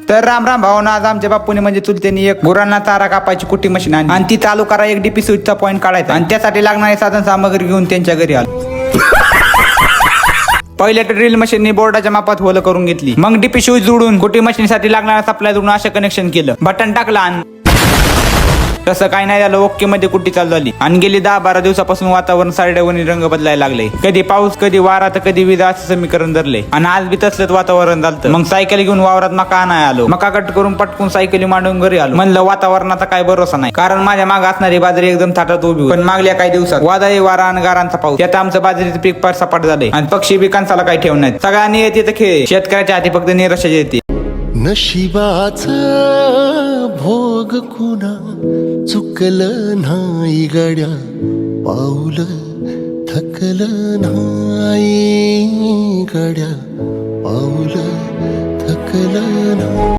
तर राम राम भावना, आज आमच्या बापूने म्हणजे चुलत्यांनी एक गुरांना चारा कापायची कुट्टी मशीन आणली आणि ती चालू करा एक डीपी स्विचचा पॉईंट काढायचा आणि त्यासाठी लागणारे साधन सामग्री घेऊन त्यांच्या घरी आलो. पहिले तर ड्रिल मशीननी बोर्डाच्या मापात होल करून घेतली, मग डीपी स्विच जोडून कुट्टी मशीनसाठी लागणारा सप्लाय जोडून असे कनेक्शन केलं, बटन टाकला आणि तसं काही नाही झालं. ओके मध्ये कुट्टी चालू झाली आणि गेली 10-12 दिवसापासून वातावरण सारड्यावणी रंग बदलायला लागले. कधी पाऊस, कधी वारा, तर कधी विजा असं समीकरण धरले आणि आज बी तसलंच वातावरण झालं. मग सायकल घेऊन वावरात मका नाही आलो. मका कट करून पटकून सायकली मांडून घरी आलो. म्हणलं वातावरणाचा काय भरोसा नाही, कारण माझ्या माग असणारी बाजरी एकदम थाटात उभी होती. पण मागल्या काही दिवसात वादळी वारा आणि गारांचा पाऊस, त्यात आमचं बाजरीचं पीक फार सपाट झाले आणि पक्षी बी कणसाला काही ठेवून नाहीत. सगळ्यांनी येते तर खेळ, शेतकऱ्याच्या हाती फक्त निराशा येते. नशिबाचा भोग कुणा चुकलं नाही गड्या, पाऊल थकलं नाही गड्या, पाऊल थकलं नाही.